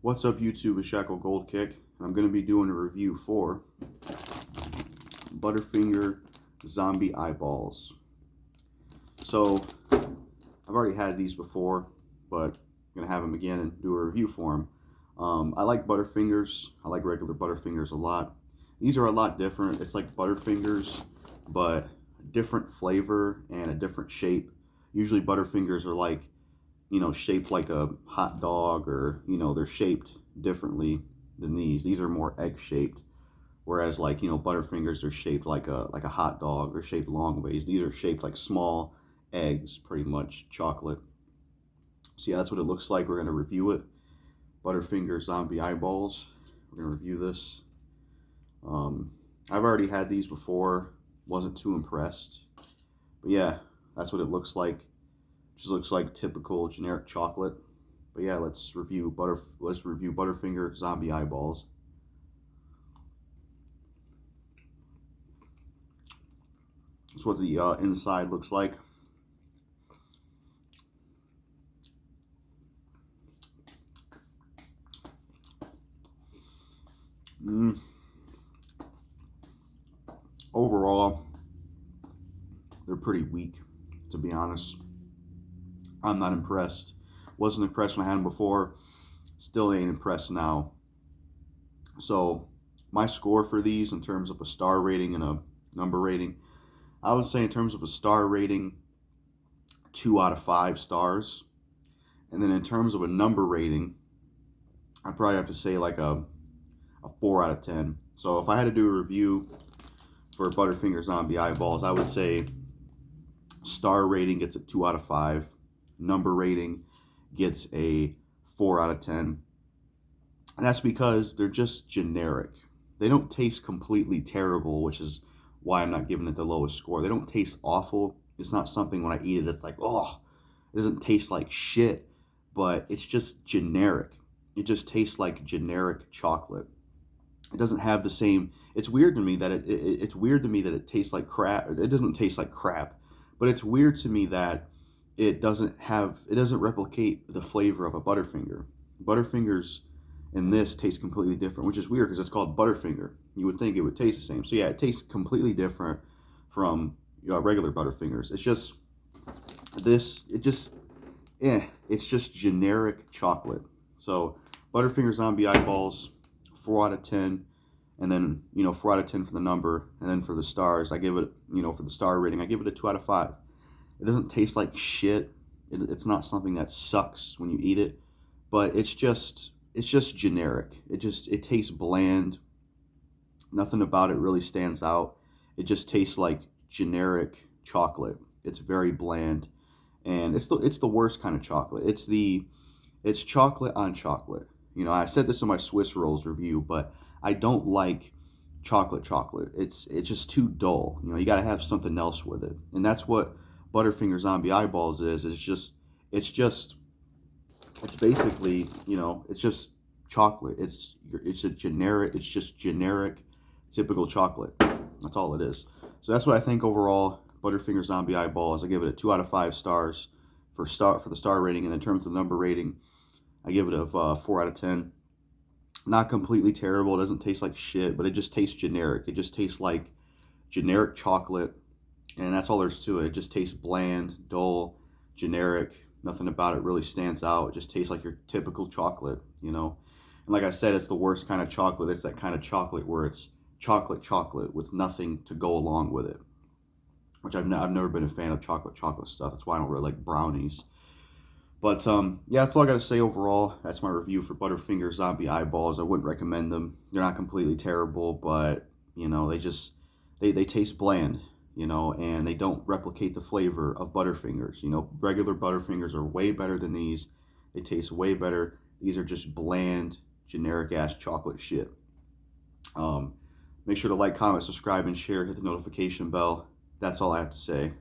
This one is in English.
What's up YouTube, it's JackalGoldKick, and I'm going to be doing a review for Butterfinger Zombie Eyeballs. So, I've already had these before, but I'm going to have them again and do a review for them. I like Butterfingers. I like regular Butterfingers a lot. These are a lot different. It's like Butterfingers, but different flavor and a different shape. Usually Butterfingers are like, shaped like a hot dog, or, they're shaped differently than these. These are more egg shaped. Whereas like, Butterfingers are shaped like a hot dog. They're shaped long ways. These are shaped like small eggs, pretty much, chocolate. So yeah, that's what it looks like. We're going to review it. Butterfinger Zombie Eyeballs. We're going to review this. I've already had these before. Wasn't too impressed. But yeah, that's what it looks like. Just looks like typical generic chocolate. But yeah, let's review Butterfinger Zombie Eyeballs. That's what the inside looks like. Overall, they're pretty weak, to be honest. I'm not impressed. Wasn't impressed when I had them before. Still ain't impressed now. So my score for these in terms of a star rating and a number rating, I would say in terms of a star rating, 2 out of 5 stars. And then in terms of a number rating, I'd probably have to say like a 4 out of 10. So if I had to do a review for Butterfinger Zombie Eyeballs, I would say star rating gets a 2 out of 5. Number rating gets a 4 out of 10. And that's because they're just generic. They don't taste completely terrible, which is why I'm not giving it the lowest score. They don't taste awful. It's not something when I eat it, it's like, oh, it doesn't taste like shit, but it's just generic. It just tastes like generic chocolate. It doesn't have the same, it's weird to me that it's weird to me that it tastes like crap. It doesn't taste like crap, but it's weird to me that it doesn't replicate the flavor of a Butterfinger. Butterfingers in this taste completely different, which is weird because it's called Butterfinger. You would think it would taste the same. So yeah, it tastes completely different from regular Butterfingers. It's just it's just generic chocolate. So Butterfinger Zombie Eyeballs, 4 out of 10. And then, 4 out of 10 for the number. And then for the stars, I give it, for the star rating, I give it a 2 out of 5. It doesn't taste like shit. It's not something that sucks when you eat it, but it's just generic. It tastes bland. Nothing about it really stands out. It just tastes like generic chocolate. It's very bland, and it's the worst kind of chocolate. It's chocolate on chocolate. I said this in my Swiss rolls review, but I don't like chocolate. It's just too dull. You got to have something else with it, and that's what Butterfinger Zombie Eyeballs is. It's basically, it's just chocolate. It's just generic, typical chocolate. That's all it is. So that's what I think overall. Butterfinger Zombie Eyeballs, I give it a 2 out of 5 stars for the star rating, and in terms of the number rating, I give it a 4 out of 10. Not completely terrible. It doesn't taste like shit, but it just tastes generic. It just tastes like generic chocolate, and that's all there's to it. It just tastes bland, dull, generic. Nothing about it really stands out. It just tastes like your typical chocolate, And like I said, it's the worst kind of chocolate. It's that kind of chocolate where it's chocolate with nothing to go along with it, which I've never been a fan of chocolate stuff. That's why I don't really like brownies. But yeah, that's all I got to say overall. That's my review for Butterfinger Zombie Eyeballs. I wouldn't recommend them. They're not completely terrible, but they taste bland, and they don't replicate the flavor of Butterfingers. Regular Butterfingers are way better than these. They taste way better. These are just bland, generic ass chocolate shit. Make sure to like, comment, subscribe, and share. Hit the notification bell. That's all I have to say.